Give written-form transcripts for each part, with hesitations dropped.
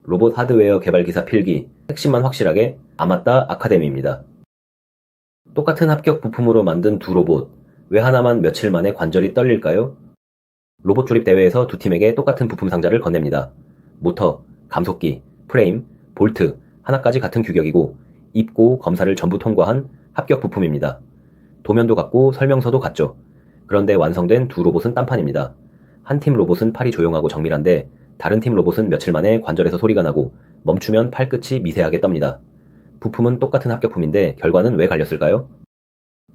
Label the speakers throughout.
Speaker 1: 로봇 하드웨어 개발 기사 필기, 핵심만 확실하게 아맞다 아카데미입니다. 똑같은 합격 부품으로 만든 두 로봇, 왜 하나만 며칠 만에 관절이 떨릴까요? 로봇 조립 대회에서 두 팀에게 똑같은 부품 상자를 건넵니다. 모터, 감속기, 프레임, 볼트, 하나까지 같은 규격이고 입고 검사를 전부 통과한 합격 부품입니다. 도면도 같고 설명서도 같죠. 그런데 완성된 두 로봇은 딴판입니다. 한 팀 로봇은 팔이 조용하고 정밀한데 다른 팀 로봇은 며칠 만에 관절에서 소리가 나고 멈추면 팔끝이 미세하게 떱니다. 부품은 똑같은 합격품인데 결과는 왜 갈렸을까요?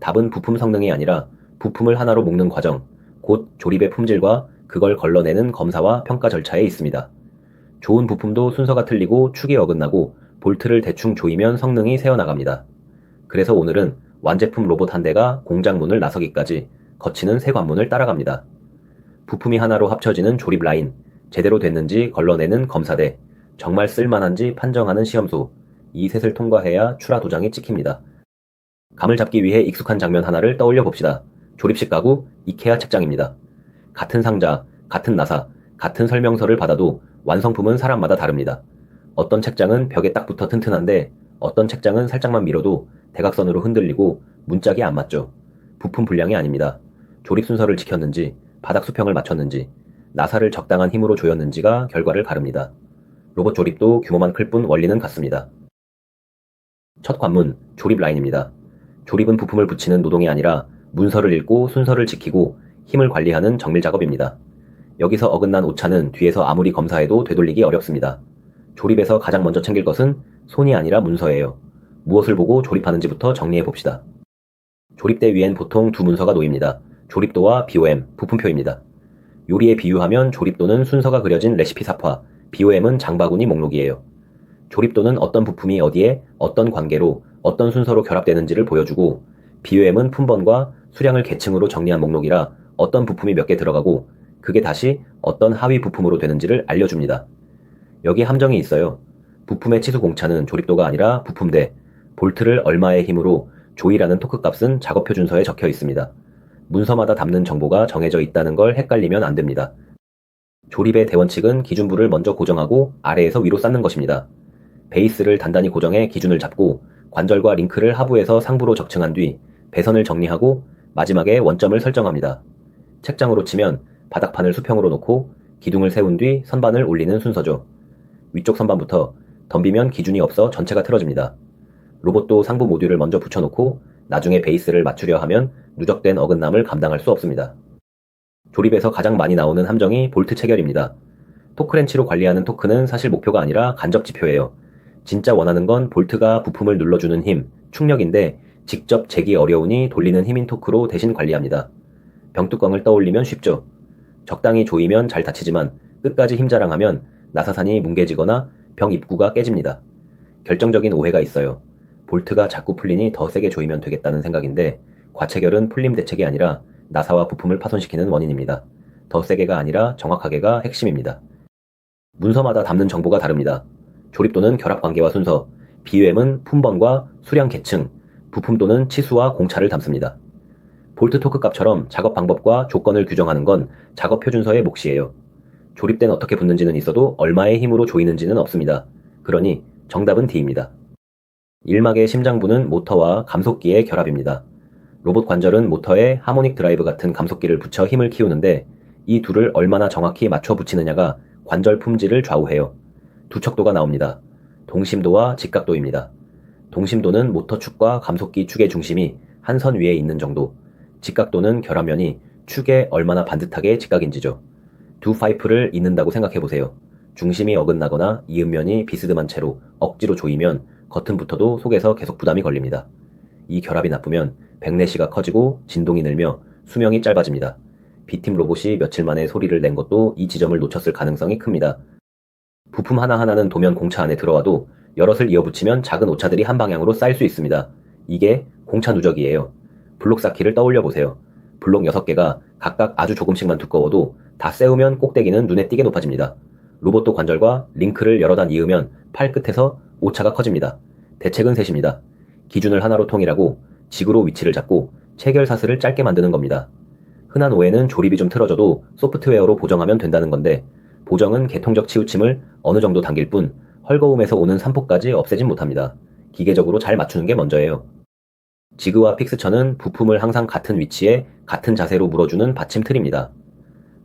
Speaker 1: 답은 부품 성능이 아니라 부품을 하나로 묶는 과정, 곧 조립의 품질과 그걸 걸러내는 검사와 평가 절차에 있습니다. 좋은 부품도 순서가 틀리고 축이 어긋나고 볼트를 대충 조이면 성능이 새어나갑니다. 그래서 오늘은 완제품 로봇 한 대가 공장 문을 나서기까지 거치는 세 관문을 따라갑니다. 부품이 하나로 합쳐지는 조립 라인, 제대로 됐는지 걸러내는 검사대, 정말 쓸만한지 판정하는 시험소, 이 셋을 통과해야 출하 도장이 찍힙니다. 감을 잡기 위해 익숙한 장면 하나를 떠올려 봅시다. 조립식 가구, 이케아 책장입니다. 같은 상자, 같은 나사, 같은 설명서를 받아도 완성품은 사람마다 다릅니다. 어떤 책장은 벽에 딱 붙어 튼튼한데 어떤 책장은 살짝만 밀어도 대각선으로 흔들리고 문짝이 안 맞죠. 부품 불량이 아닙니다. 조립 순서를 지켰는지, 바닥 수평을 맞췄는지, 나사를 적당한 힘으로 조였는지가 결과를 가릅니다. 로봇 조립도 규모만 클 뿐 원리는 같습니다. 첫 관문, 조립 라인입니다. 조립은 부품을 붙이는 노동이 아니라 문서를 읽고 순서를 지키고 힘을 관리하는 정밀 작업입니다. 여기서 어긋난 오차는 뒤에서 아무리 검사해도 되돌리기 어렵습니다. 조립에서 가장 먼저 챙길 것은 손이 아니라 문서예요. 무엇을 보고 조립하는지부터 정리해 봅시다. 조립대 위엔 보통 두 문서가 놓입니다. 조립도와 BOM, 부품표입니다. 요리에 비유하면 조립도는 순서가 그려진 레시피 삽화, BOM은 장바구니 목록이에요. 조립도는 어떤 부품이 어디에 어떤 관계로 어떤 순서로 결합되는지를 보여주고 BOM은 품번과 수량을 계층으로 정리한 목록이라 어떤 부품이 몇 개 들어가고 그게 다시 어떤 하위 부품으로 되는지를 알려줍니다. 여기 함정이 있어요. 부품의 치수 공차는 조립도가 아니라 부품대, 볼트를 얼마의 힘으로 조이라는 토크 값은 작업 표준서에 적혀 있습니다. 문서마다 담는 정보가 정해져 있다는 걸 헷갈리면 안 됩니다. 조립의 대원칙은 기준부를 먼저 고정하고 아래에서 위로 쌓는 것입니다. 베이스를 단단히 고정해 기준을 잡고 관절과 링크를 하부에서 상부로 적층한 뒤 배선을 정리하고 마지막에 원점을 설정합니다. 책장으로 치면 바닥판을 수평으로 놓고 기둥을 세운 뒤 선반을 올리는 순서죠. 위쪽 선반부터 덤비면 기준이 없어 전체가 틀어집니다. 로봇도 상부 모듈을 먼저 붙여놓고 나중에 베이스를 맞추려 하면 누적된 어긋남을 감당할 수 없습니다. 조립에서 가장 많이 나오는 함정이 볼트 체결입니다. 토크렌치로 관리하는 토크는 사실 목표가 아니라 간접 지표예요. 진짜 원하는 건 볼트가 부품을 눌러주는 힘, 충력인데 직접 재기 어려우니 돌리는 힘인 토크로 대신 관리합니다. 병뚜껑을 떠올리면 쉽죠. 적당히 조이면 잘 닫히지만 끝까지 힘 자랑하면 나사산이 뭉개지거나 병 입구가 깨집니다. 결정적인 오해가 있어요. 볼트가 자꾸 풀리니 더 세게 조이면 되겠다는 생각인데 과체결은 풀림 대책이 아니라 나사와 부품을 파손시키는 원인입니다. 더 세게가 아니라 정확하게가 핵심입니다. 문서마다 담는 정보가 다릅니다. 조립도는 결합관계와 순서, BOM은 품번과 수량 계층, 부품도는 치수와 공차를 담습니다. 볼트 토크 값처럼 작업 방법과 조건을 규정하는 건 작업 표준서의 몫이에요. 조립대는 어떻게 붙는지는 있어도 얼마의 힘으로 조이는지는 없습니다. 그러니 정답은 D입니다. 일막의 심장부는 모터와 감속기의 결합입니다. 로봇 관절은 모터에 하모닉 드라이브 같은 감속기를 붙여 힘을 키우는데 이 둘을 얼마나 정확히 맞춰 붙이느냐가 관절 품질을 좌우해요. 두 척도가 나옵니다. 동심도와 직각도입니다. 동심도는 모터 축과 감속기 축의 중심이 한 선 위에 있는 정도, 직각도는 결합면이 축에 얼마나 반듯하게 직각인지죠. 두 파이프를 잇는다고 생각해보세요. 중심이 어긋나거나 이음면이 비스듬한 채로 억지로 조이면 겉은붙어도 속에서 계속 부담이 걸립니다. 이 결합이 나쁘면 백내시가 커지고 진동이 늘며 수명이 짧아집니다. B팀 로봇이 며칠 만에 소리를 낸 것도 이 지점을 놓쳤을 가능성이 큽니다. 부품 하나하나는 도면 공차 안에 들어와도 여럿을 이어붙이면 작은 오차들이 한 방향으로 쌓일 수 있습니다. 이게 공차 누적이에요. 블록 쌓기를 떠올려 보세요. 블록 6개가 각각 아주 조금씩만 두꺼워도 다 세우면 꼭대기는 눈에 띄게 높아집니다. 로봇도 관절과 링크를 여러 단 이으면 팔 끝에서 오차가 커집니다. 대책은 셋입니다. 기준을 하나로 통일하고 직으로 위치를 잡고 체결 사슬을 짧게 만드는 겁니다. 흔한 오해는 조립이 좀 틀어져도 소프트웨어로 보정하면 된다는 건데 고정은 계통적 치우침을 어느 정도 당길 뿐 헐거움에서 오는 산포까지 없애진 못합니다. 기계적으로 잘 맞추는 게 먼저예요. 지그와 픽스처는 부품을 항상 같은 위치에 같은 자세로 물어주는 받침 틀입니다.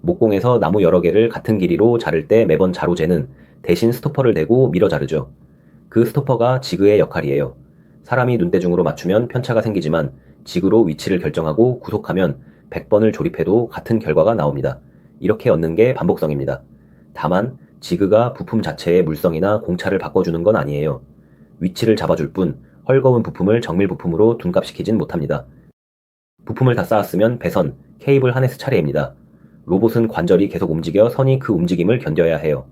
Speaker 1: 목공에서 나무 여러 개를 같은 길이로 자를 때 매번 자로 재는 대신 스토퍼를 대고 밀어 자르죠. 그 스토퍼가 지그의 역할이에요. 사람이 눈대중으로 맞추면 편차가 생기지만 지그로 위치를 결정하고 구속하면 100번을 조립해도 같은 결과가 나옵니다. 이렇게 얻는 게 반복성입니다. 다만 지그가 부품 자체의 물성이나 공차를 바꿔주는 건 아니에요. 위치를 잡아줄 뿐 헐거운 부품을 정밀 부품으로 둔갑시키진 못합니다. 부품을 다 쌓았으면 배선, 케이블 하네스 차례입니다. 로봇은 관절이 계속 움직여 선이 그 움직임을 견뎌야 해요.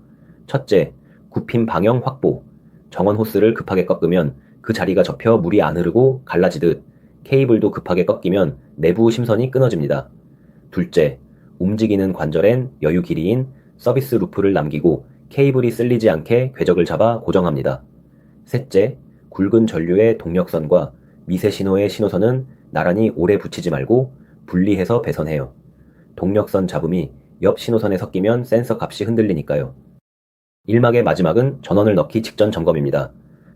Speaker 1: 첫째, 굽힘 방형 확보. 정원 호스를 급하게 꺾으면 그 자리가 접혀 물이 안 흐르고 갈라지듯 케이블도 급하게 꺾이면 내부 심선이 끊어집니다. 둘째, 움직이는 관절엔 여유 길이인 서비스 루프를 남기고 케이블이 쓸리지 않게 궤적을 잡아 고정합니다. 셋째, 굵은 전류의 동력선과 미세 신호의 신호선은 나란히 오래 붙이지 말고 분리해서 배선해요. 동력선 잡음이 옆 신호선에 섞이면 센서 값이 흔들리니까요. 일막의 마지막은 전원을 넣기 직전 점검입니다.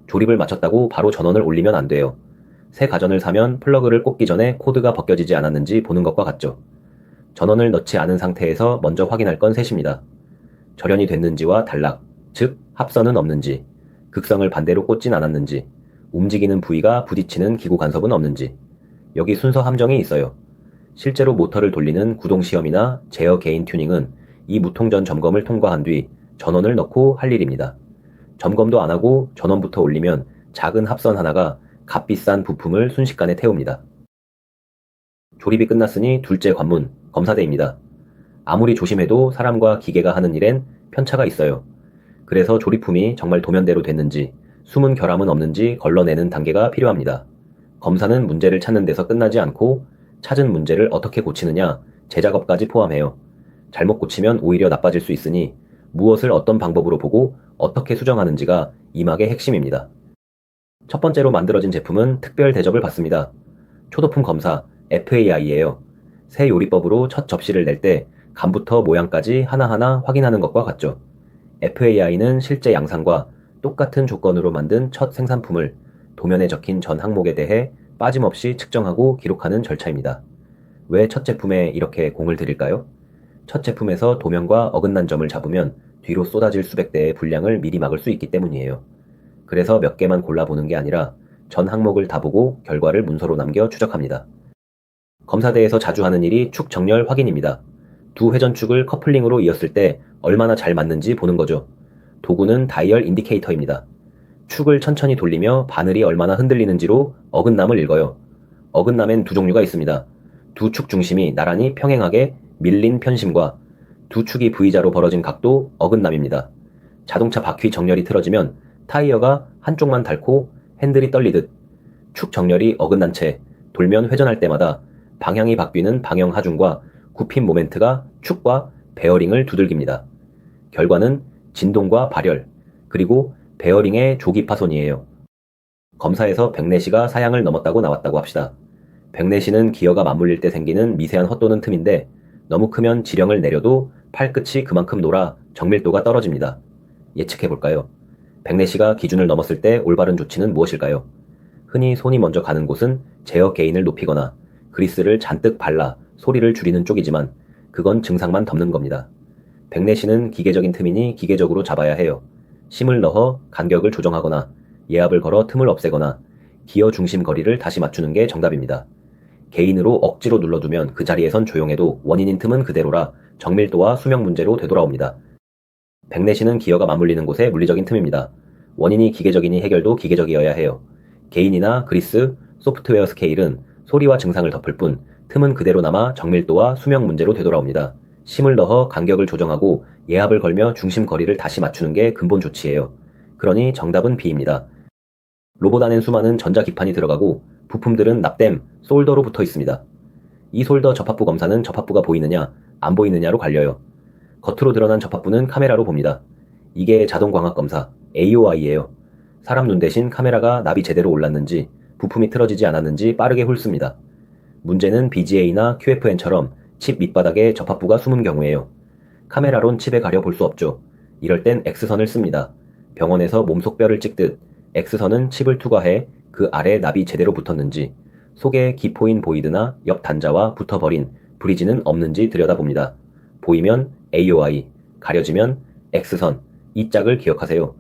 Speaker 1: 조립을 마쳤다고 바로 전원을 올리면 안 돼요. 새 가전을 사면 플러그를 꽂기 전에 코드가 벗겨지지 않았는지 보는 것과 같죠. 전원을 넣지 않은 상태에서 먼저 확인할 건 셋입니다. 절연이 됐는지와 단락, 즉 합선은 없는지, 극성을 반대로 꽂진 않았는지, 움직이는 부위가 부딪히는 기구 간섭은 없는지. 여기 순서 함정이 있어요. 실제로 모터를 돌리는 구동시험이나 제어 개인 튜닝은 이 무통전 점검을 통과한 뒤 전원을 넣고 할 일입니다. 점검도 안 하고 전원부터 올리면 작은 합선 하나가 값비싼 부품을 순식간에 태웁니다. 조립이 끝났으니 둘째 관문, 검사대입니다. 아무리 조심해도 사람과 기계가 하는 일엔 편차가 있어요. 그래서 조립품이 정말 도면대로 됐는지, 숨은 결함은 없는지 걸러내는 단계가 필요합니다. 검사는 문제를 찾는 데서 끝나지 않고 찾은 문제를 어떻게 고치느냐, 재작업까지 포함해요. 잘못 고치면 오히려 나빠질 수 있으니 무엇을 어떤 방법으로 보고 어떻게 수정하는지가 이막의 핵심입니다. 첫 번째로 만들어진 제품은 특별 대접을 받습니다. 초도품 검사, FAI예요. 새 요리법으로 첫 접시를 낼 때 간부터 모양까지 하나하나 확인하는 것과 같죠. FAI는 실제 양상과 똑같은 조건으로 만든 첫 생산품을 도면에 적힌 전 항목에 대해 빠짐없이 측정하고 기록하는 절차입니다. 왜 첫 제품에 이렇게 공을 들일까요? 첫 제품에서 도면과 어긋난 점을 잡으면 뒤로 쏟아질 수백 대의 분량을 미리 막을 수 있기 때문이에요. 그래서 몇 개만 골라보는 게 아니라 전 항목을 다 보고 결과를 문서로 남겨 추적합니다. 검사대에서 자주 하는 일이 축 정렬 확인입니다. 두 회전축을 커플링으로 이었을 때 얼마나 잘 맞는지 보는 거죠. 도구는 다이얼 인디케이터입니다. 축을 천천히 돌리며 바늘이 얼마나 흔들리는지로 어긋남을 읽어요. 어긋남엔 두 종류가 있습니다. 두 축 중심이 나란히 평행하게 밀린 편심과 두 축이 V자로 벌어진 각도 어긋남입니다. 자동차 바퀴 정렬이 틀어지면 타이어가 한쪽만 닳고 핸들이 떨리듯 축 정렬이 어긋난 채 돌면 회전할 때마다 방향이 바뀌는 방향 하중과 굽힘 모멘트가 축과 베어링을 두들깁니다. 결과는 진동과 발열, 그리고 베어링의 조기 파손이에요. 검사에서 백내시가 사양을 넘었다고 나왔다고 합시다. 백내시는 기어가 맞물릴 때 생기는 미세한 헛도는 틈인데 너무 크면 지령을 내려도 팔끝이 그만큼 놀아 정밀도가 떨어집니다. 예측해볼까요? 백내시가 기준을 넘었을 때 올바른 조치는 무엇일까요? 흔히 손이 먼저 가는 곳은 제어 게인을 높이거나 그리스를 잔뜩 발라 소리를 줄이는 쪽이지만 그건 증상만 덮는 겁니다. 백내시는 기계적인 틈이니 기계적으로 잡아야 해요. 심을 넣어 간격을 조정하거나 예압을 걸어 틈을 없애거나 기어 중심 거리를 다시 맞추는 게 정답입니다. 개인으로 억지로 눌러두면 그 자리에선 조용해도 원인인 틈은 그대로라 정밀도와 수명 문제로 되돌아옵니다. 백내시는 기어가 맞물리는 곳의 물리적인 틈입니다. 원인이 기계적이니 해결도 기계적이어야 해요. 개인이나 그리스, 소프트웨어 스케일은 소리와 증상을 덮을 뿐 틈은 그대로 남아 정밀도와 수명 문제로 되돌아옵니다. 심을 넣어 간격을 조정하고 예압을 걸며 중심 거리를 다시 맞추는 게 근본 조치예요. 그러니 정답은 B입니다. 로봇 안엔 수많은 전자 기판이 들어가고 부품들은 납땜, 솔더로 붙어 있습니다. 이 솔더 접합부 검사는 접합부가 보이느냐, 안 보이느냐로 갈려요. 겉으로 드러난 접합부는 카메라로 봅니다. 이게 자동광학 검사, AOI예요. 사람 눈 대신 카메라가 납이 제대로 올랐는지, 부품이 틀어지지 않았는지 빠르게 훑습니다. 문제는 BGA나 QFN처럼 칩 밑바닥에 접합부가 숨은 경우에요. 카메라론 칩에 가려 볼 수 없죠. 이럴 땐 X선을 씁니다. 병원에서 몸속 뼈를 찍듯 X선은 칩을 투과해 그 아래 납이 제대로 붙었는지, 속에 기포인 보이드나 옆 단자와 붙어버린 브리지는 없는지 들여다봅니다. 보이면 AOI, 가려지면 X선, 이 짝을 기억하세요.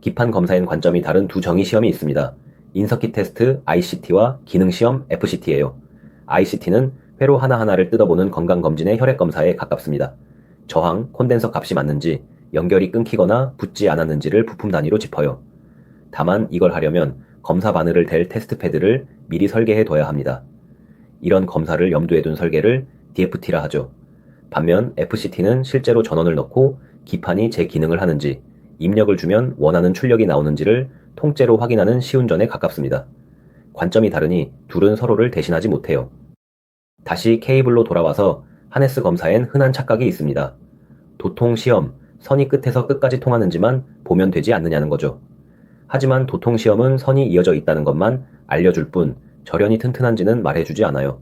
Speaker 1: 기판 검사엔 관점이 다른 두 정의 시험이 있습니다. 인서킷 테스트 ICT와 기능 시험 FCT예요. ICT는 회로 하나하나를 뜯어보는 건강검진의 혈액검사에 가깝습니다. 저항, 콘덴서 값이 맞는지, 연결이 끊기거나 붙지 않았는지를 부품 단위로 짚어요. 다만 이걸 하려면 검사 바늘을 댈 테스트 패드를 미리 설계해 둬야 합니다. 이런 검사를 염두에 둔 설계를 DFT라 하죠. 반면 FCT는 실제로 전원을 넣고 기판이 제 기능을 하는지, 입력을 주면 원하는 출력이 나오는지를 통째로 확인하는 시운전에 가깝습니다. 관점이 다르니 둘은 서로를 대신하지 못해요. 다시 케이블로 돌아와서 하네스 검사엔 흔한 착각이 있습니다. 도통 시험, 선이 끝에서 끝까지 통하는지만 보면 되지 않느냐는 거죠. 하지만 도통 시험은 선이 이어져 있다는 것만 알려줄 뿐 절연이 튼튼한지는 말해주지 않아요.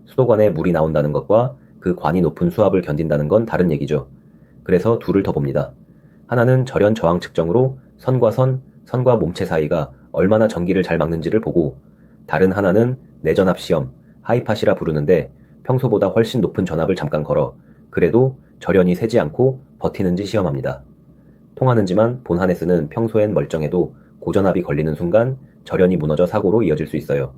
Speaker 1: 수도관에 물이 나온다는 것과 그 관이 높은 수압을 견딘다는 건 다른 얘기죠. 그래서 둘을 더 봅니다. 하나는 절연 저항 측정으로 선과 선과 몸체 사이가 얼마나 전기를 잘 막는지를 보고, 다른 하나는 내전압 시험, 하이팟이라 부르는데 평소보다 훨씬 높은 전압을 잠깐 걸어 그래도 절연이 새지 않고 버티는지 시험합니다. 통하는지만 본 하네스는 평소엔 멀쩡해도 고전압이 걸리는 순간 절연이 무너져 사고로 이어질 수 있어요.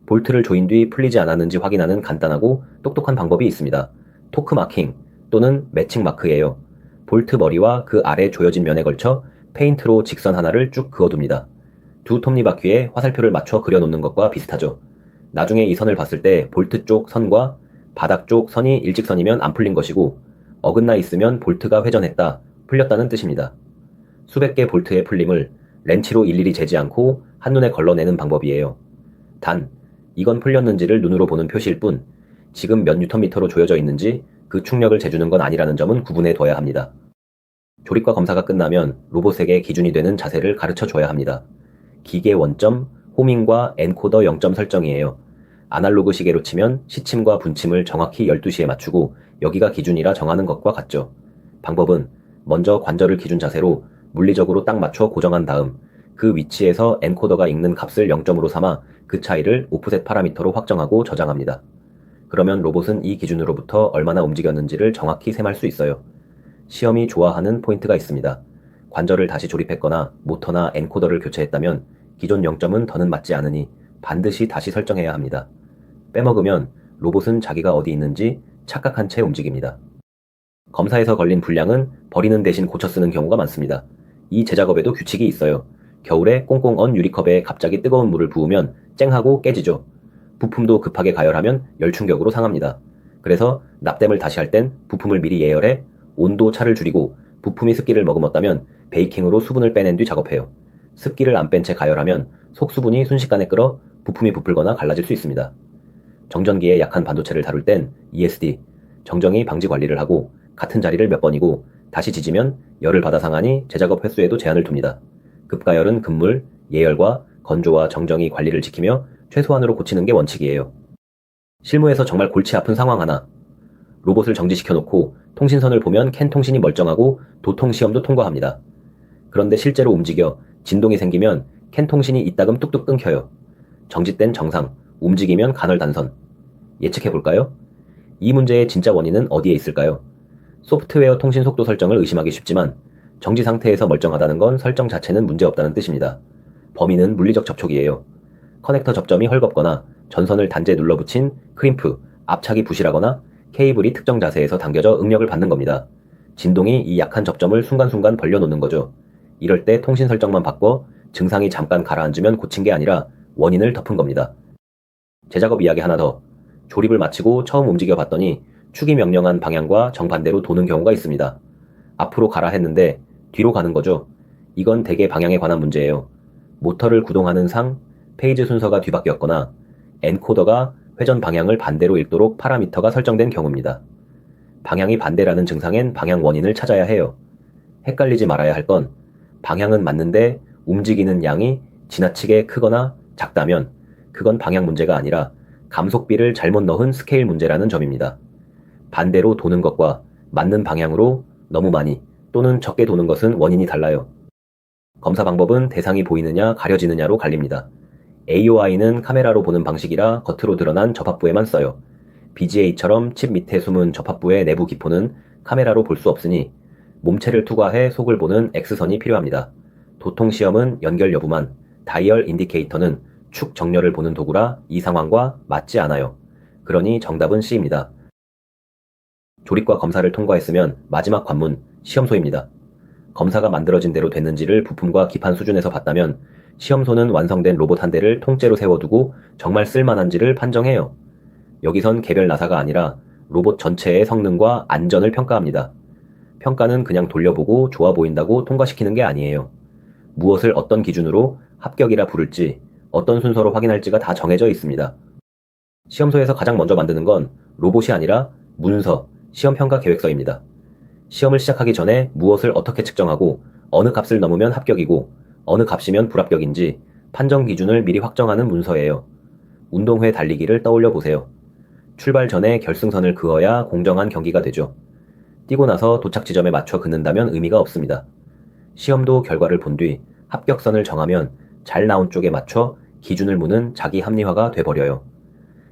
Speaker 1: 볼트를 조인 뒤 풀리지 않았는지 확인하는 간단하고 똑똑한 방법이 있습니다. 토크 마킹 또는 매칭 마크예요. 볼트 머리와 그 아래 조여진 면에 걸쳐 페인트로 직선 하나를 쭉 그어둡니다. 두 톱니바퀴에 화살표를 맞춰 그려놓는 것과 비슷하죠. 나중에 이 선을 봤을 때 볼트 쪽 선과 바닥 쪽 선이 일직선이면 안 풀린 것이고, 어긋나 있으면 볼트가 회전했다, 풀렸다는 뜻입니다. 수백 개 볼트의 풀림을 렌치로 일일이 재지 않고 한눈에 걸러내는 방법이에요. 단, 이건 풀렸는지를 눈으로 보는 표시일 뿐 지금 몇 뉴턴미터로 조여져 있는지 그 충력을 재주는 건 아니라는 점은 구분해 둬야 합니다. 조립과 검사가 끝나면 로봇에게 기준이 되는 자세를 가르쳐 줘야 합니다. 기계 원점, 호밍과 엔코더 0점 설정이에요. 아날로그 시계로 치면 시침과 분침을 정확히 12시에 맞추고 여기가 기준이라 정하는 것과 같죠. 방법은 먼저 관절을 기준 자세로 물리적으로 딱 맞춰 고정한 다음 그 위치에서 엔코더가 읽는 값을 0점으로 삼아 그 차이를 오프셋 파라미터로 확정하고 저장합니다. 그러면 로봇은 이 기준으로부터 얼마나 움직였는지를 정확히 셈할 수 있어요. 시험이 좋아하는 포인트가 있습니다. 관절을 다시 조립했거나 모터나 엔코더를 교체했다면 기존 0점은 더는 맞지 않으니 반드시 다시 설정해야 합니다. 빼먹으면 로봇은 자기가 어디 있는지 착각한 채 움직입니다. 검사에서 걸린 불량은 버리는 대신 고쳐 쓰는 경우가 많습니다. 이 제작업에도 규칙이 있어요. 겨울에 꽁꽁 언 유리컵에 갑자기 뜨거운 물을 부으면 쨍하고 깨지죠. 부품도 급하게 가열하면 열충격으로 상합니다. 그래서 납땜을 다시 할 땐 부품을 미리 예열해 온도 차를 줄이고 부품이 습기를 머금었다면 베이킹으로 수분을 빼낸 뒤 작업해요. 습기를 안 뺀 채 가열하면 속수분이 순식간에 끓어 부품이 부풀거나 갈라질 수 있습니다. 정전기에 약한 반도체를 다룰 땐 ESD, 정전기 방지 관리를 하고 같은 자리를 몇 번이고 다시 지지면 열을 받아 상하니 재작업 횟수에도 제한을 둡니다. 급가열은 급물, 예열과 건조와 정전기 관리를 지키며 최소한으로 고치는 게 원칙이에요. 실무에서 정말 골치 아픈 상황 하나. 로봇을 정지시켜놓고 통신선을 보면 캔 통신이 멀쩡하고 도통 시험도 통과합니다. 그런데 실제로 움직여 진동이 생기면 캔 통신이 이따금 뚝뚝 끊겨요. 정지된 정상, 움직이면 간헐 단선. 예측해볼까요? 이 문제의 진짜 원인은 어디에 있을까요? 소프트웨어 통신 속도 설정을 의심하기 쉽지만 정지 상태에서 멀쩡하다는 건 설정 자체는 문제없다는 뜻입니다. 범인은 물리적 접촉이에요. 커넥터 접점이 헐겁거나 전선을 단제 눌러붙인 크림프, 압착이 부실하거나 케이블이 특정 자세에서 당겨져 응력을 받는 겁니다. 진동이 이 약한 접점을 순간순간 벌려놓는 거죠. 이럴 때 통신 설정만 바꿔 증상이 잠깐 가라앉으면 고친 게 아니라 원인을 덮은 겁니다. 제작업 이야기 하나 더. 조립을 마치고 처음 움직여 봤더니 축이 명령한 방향과 정반대로 도는 경우가 있습니다. 앞으로 가라 했는데 뒤로 가는 거죠. 이건 대개 방향에 관한 문제예요. 모터를 구동하는 상 페이지 순서가 뒤바뀌었거나 엔코더가 회전 방향을 반대로 읽도록 파라미터가 설정된 경우입니다. 방향이 반대라는 증상엔 방향 원인을 찾아야 해요. 헷갈리지 말아야 할 건 방향은 맞는데 움직이는 양이 지나치게 크거나 작다면 그건 방향 문제가 아니라 감속비를 잘못 넣은 스케일 문제라는 점입니다. 반대로 도는 것과 맞는 방향으로 너무 많이 또는 적게 도는 것은 원인이 달라요. 검사 방법은 대상이 보이느냐 가려지느냐로 갈립니다. AOI는 카메라로 보는 방식이라 겉으로 드러난 접합부에만 써요. BGA처럼 칩 밑에 숨은 접합부의 내부 기포는 카메라로 볼 수 없으니 몸체를 투과해 속을 보는 X선이 필요합니다. 도통 시험은 연결 여부만, 다이얼 인디케이터는 축 정렬을 보는 도구라 이 상황과 맞지 않아요. 그러니 정답은 C입니다. 조립과 검사를 통과했으면 마지막 관문, 시험소입니다. 검사가 만들어진 대로 됐는지를 부품과 기판 수준에서 봤다면 시험소는 완성된 로봇 한 대를 통째로 세워두고 정말 쓸만한지를 판정해요. 여기선 개별 나사가 아니라 로봇 전체의 성능과 안전을 평가합니다. 평가는 그냥 돌려보고 좋아 보인다고 통과시키는 게 아니에요. 무엇을 어떤 기준으로 합격이라 부를지, 어떤 순서로 확인할지가 다 정해져 있습니다. 시험소에서 가장 먼저 만드는 건 로봇이 아니라 문서, 시험평가 계획서입니다. 시험을 시작하기 전에 무엇을 어떻게 측정하고 어느 값을 넘으면 합격이고 어느 값이면 불합격인지 판정 기준을 미리 확정하는 문서예요. 운동회 달리기를 떠올려 보세요. 출발 전에 결승선을 그어야 공정한 경기가 되죠. 뛰고 나서 도착 지점에 맞춰 긋는다면 의미가 없습니다. 시험도 결과를 본 뒤 합격선을 정하면 잘 나온 쪽에 맞춰 기준을 무는 자기 합리화가 돼버려요.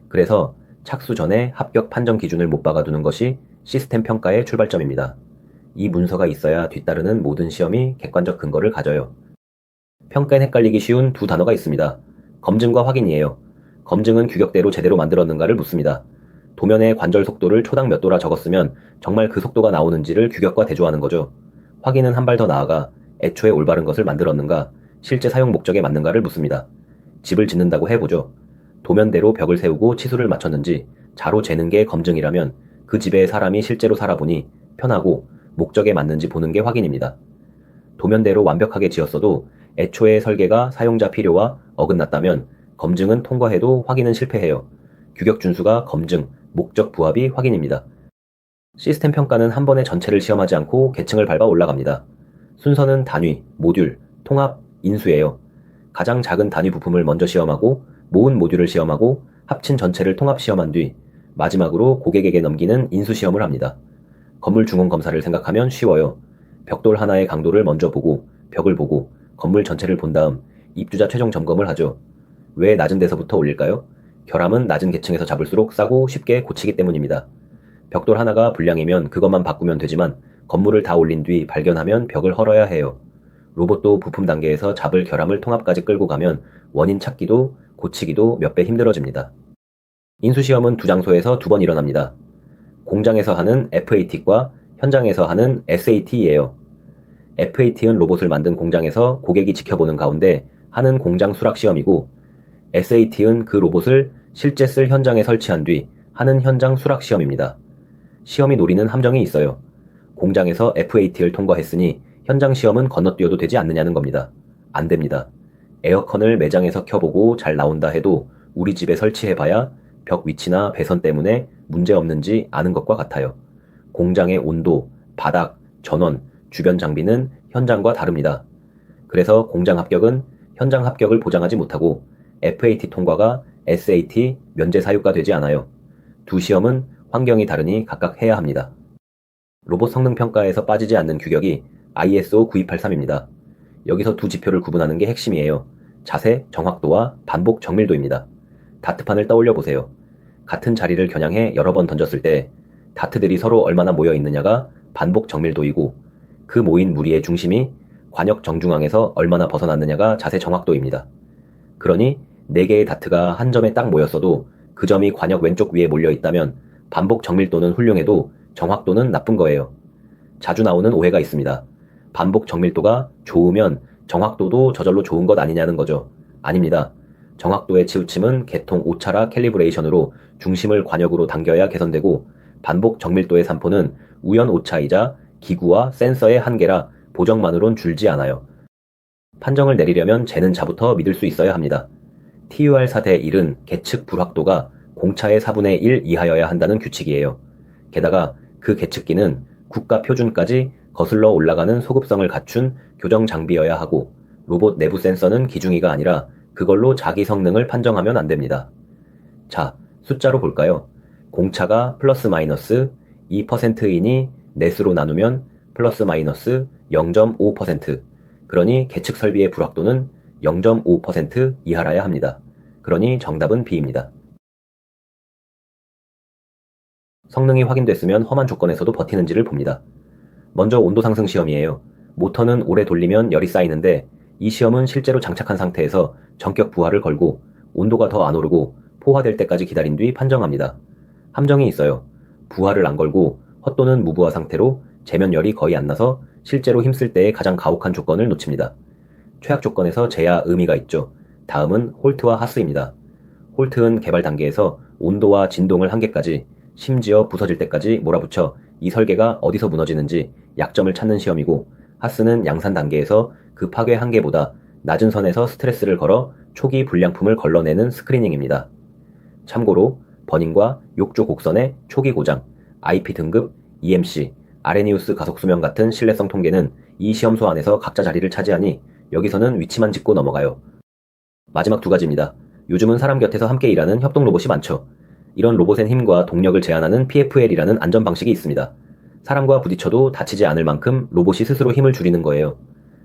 Speaker 1: 그래서 착수 전에 합격 판정 기준을 못 박아두는 것이 시스템 평가의 출발점입니다. 이 문서가 있어야 뒤따르는 모든 시험이 객관적 근거를 가져요. 평가엔 헷갈리기 쉬운 두 단어가 있습니다. 검증과 확인이에요. 검증은 규격대로 제대로 만들었는가를 묻습니다. 도면에 관절 속도를 초당 몇 도라 적었으면 정말 그 속도가 나오는지를 규격과 대조하는 거죠. 확인은 한 발 더 나아가 애초에 올바른 것을 만들었는가, 실제 사용 목적에 맞는가를 묻습니다. 집을 짓는다고 해보죠. 도면대로 벽을 세우고 치수를 맞췄는지 자로 재는 게 검증이라면 그 집에 사람이 실제로 살아보니 편하고 목적에 맞는지 보는 게 확인입니다. 도면대로 완벽하게 지었어도 애초에 설계가 사용자 필요와 어긋났다면 검증은 통과해도 확인은 실패해요. 규격 준수가 검증, 목적 부합이 확인입니다. 시스템 평가는 한 번에 전체를 시험하지 않고 계층을 밟아 올라갑니다. 순서는 단위, 모듈, 통합, 인수예요. 가장 작은 단위 부품을 먼저 시험하고 모은 모듈을 시험하고 합친 전체를 통합 시험한 뒤 마지막으로 고객에게 넘기는 인수 시험을 합니다. 건물 중원 검사를 생각하면 쉬워요. 벽돌 하나의 강도를 먼저 보고 벽을 보고 건물 전체를 본 다음 입주자 최종 점검을 하죠. 왜 낮은 데서부터 올릴까요? 결함은 낮은 계층에서 잡을수록 싸고 쉽게 고치기 때문입니다. 벽돌 하나가 불량이면 그것만 바꾸면 되지만 건물을 다 올린 뒤 발견하면 벽을 헐어야 해요. 로봇도 부품 단계에서 잡을 결함을 통합까지 끌고 가면 원인 찾기도 고치기도 몇 배 힘들어집니다. 인수시험은 두 장소에서 두 번 일어납니다. 공장에서 하는 FAT과 현장에서 하는 SAT예요. FAT는 로봇을 만든 공장에서 고객이 지켜보는 가운데 하는 공장 수락 시험이고 SAT는 그 로봇을 실제 쓸 현장에 설치한 뒤 하는 현장 수락 시험입니다. 시험이 노리는 함정이 있어요. 공장에서 FAT를 통과했으니 현장 시험은 건너뛰어도 되지 않느냐는 겁니다. 안 됩니다. 에어컨을 매장에서 켜보고 잘 나온다 해도 우리 집에 설치해봐야 벽 위치나 배선 때문에 문제 없는지 아는 것과 같아요. 공장의 온도, 바닥, 전원, 주변 장비는 현장과 다릅니다. 그래서 공장 합격은 현장 합격을 보장하지 못하고 FAT 통과가 SAT 면제 사유가 되지 않아요. 두 시험은 환경이 다르니 각각 해야 합니다. 로봇 성능 평가에서 빠지지 않는 규격이 ISO 9283입니다. 여기서 두 지표를 구분하는 게 핵심이에요. 자세, 정확도와 반복 정밀도입니다. 다트판을 떠올려 보세요. 같은 자리를 겨냥해 여러 번 던졌을 때 다트들이 서로 얼마나 모여 있느냐가 반복 정밀도이고 그 모인 무리의 중심이 관역 정중앙에서 얼마나 벗어났느냐가 자세 정확도입니다. 그러니 4개의 다트가 한 점에 딱 모였어도 그 점이 관역 왼쪽 위에 몰려 있다면 반복 정밀도는 훌륭해도 정확도는 나쁜 거예요. 자주 나오는 오해가 있습니다. 반복 정밀도가 좋으면 정확도도 저절로 좋은 것 아니냐는 거죠. 아닙니다. 정확도의 치우침은 개통 오차라 캘리브레이션으로 중심을 관역으로 당겨야 개선되고 반복 정밀도의 산포는 우연 오차이자 기구와 센서의 한계라 보정만으론 줄지 않아요. 판정을 내리려면 재는 자부터 믿을 수 있어야 합니다. TUR 4대 1은 계측 불확도가 공차의 4분의 1 이하여야 한다는 규칙이에요. 게다가 그 계측기는 국가 표준까지 거슬러 올라가는 소급성을 갖춘 교정 장비여야 하고 로봇 내부 센서는 기중이가 아니라 그걸로 자기 성능을 판정하면 안 됩니다. 자, 숫자로 볼까요? 공차가 플러스 마이너스 2%이니 넷으로 나누면 플러스 마이너스 0.5%. 그러니 계측 설비의 불확도는 0.5% 이하라야 합니다. 그러니 정답은 B입니다. 성능이 확인됐으면 험한 조건에서도 버티는지를 봅니다. 먼저 온도 상승 시험이에요. 모터는 오래 돌리면 열이 쌓이는데 이 시험은 실제로 장착한 상태에서 전격 부하를 걸고 온도가 더 안 오르고 포화될 때까지 기다린 뒤 판정합니다. 함정이 있어요. 부하를 안 걸고 헛도는 무부하 상태로 제면 열이 거의 안 나서 실제로 힘쓸 때의 가장 가혹한 조건을 놓칩니다. 최악 조건에서 재야 의미가 있죠. 다음은 홀트와 하스입니다. 홀트는 개발 단계에서 온도와 진동을 한계까지 심지어 부서질 때까지 몰아붙여 이 설계가 어디서 무너지는지 약점을 찾는 시험이고, 하스는 양산 단계에서 그 파괴 한계보다 낮은 선에서 스트레스를 걸어 초기 불량품을 걸러내는 스크리닝입니다. 참고로 버닝과 욕조 곡선의 초기 고장, IP 등급, EMC, 아레니우스 가속 수명 같은 신뢰성 통계는 이 시험소 안에서 각자 자리를 차지하니 여기서는 위치만 짚고 넘어가요. 마지막 두 가지입니다. 요즘은 사람 곁에서 함께 일하는 협동 로봇이 많죠. 이런 로봇의 힘과 동력을 제한하는 PFL이라는 안전 방식이 있습니다. 사람과 부딪혀도 다치지 않을 만큼 로봇이 스스로 힘을 줄이는 거예요.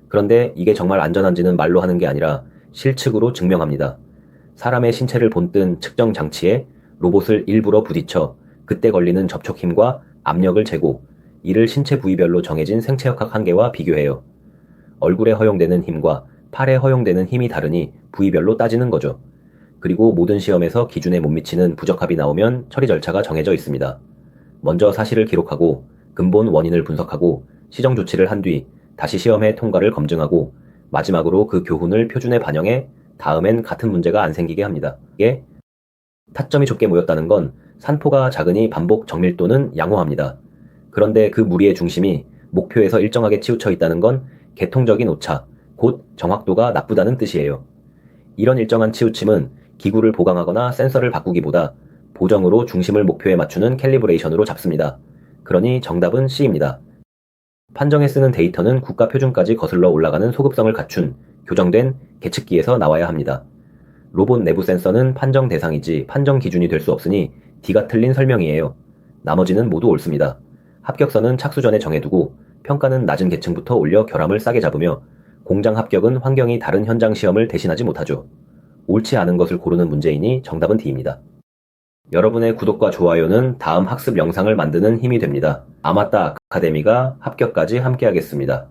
Speaker 1: 그런데 이게 정말 안전한지는 말로 하는 게 아니라 실측으로 증명합니다. 사람의 신체를 본뜬 측정 장치에 로봇을 일부러 부딪혀 그때 걸리는 접촉 힘과 압력을 재고 이를 신체 부위별로 정해진 생체역학 한계와 비교해요. 얼굴에 허용되는 힘과 팔에 허용되는 힘이 다르니 부위별로 따지는 거죠. 그리고 모든 시험에서 기준에 못 미치는 부적합이 나오면 처리 절차가 정해져 있습니다. 먼저 사실을 기록하고 근본 원인을 분석하고 시정 조치를 한 뒤 다시 시험의 통과를 검증하고 마지막으로 그 교훈을 표준에 반영해 다음엔 같은 문제가 안 생기게 합니다. 이게 타점이 좁게 모였다는 건 산포가 작으니 반복 정밀도는 양호합니다. 그런데 그 무리의 중심이 목표에서 일정하게 치우쳐 있다는 건 계통적인 오차, 곧 정확도가 나쁘다는 뜻이에요. 이런 일정한 치우침은 기구를 보강하거나 센서를 바꾸기보다 보정으로 중심을 목표에 맞추는 캘리브레이션으로 잡습니다. 그러니 정답은 C입니다. 판정에 쓰는 데이터는 국가 표준까지 거슬러 올라가는 소급성을 갖춘 교정된 계측기에서 나와야 합니다. 로봇 내부 센서는 판정 대상이지 판정 기준이 될 수 없으니 D가 틀린 설명이에요. 나머지는 모두 옳습니다. 합격선은 착수 전에 정해두고 평가는 낮은 계층부터 올려 결함을 싸게 잡으며 공장 합격은 환경이 다른 현장 시험을 대신하지 못하죠. 옳지 않은 것을 고르는 문제이니 정답은 D입니다. 여러분의 구독과 좋아요는 다음 학습 영상을 만드는 힘이 됩니다. 아마따 아카데미가 합격까지 함께하겠습니다.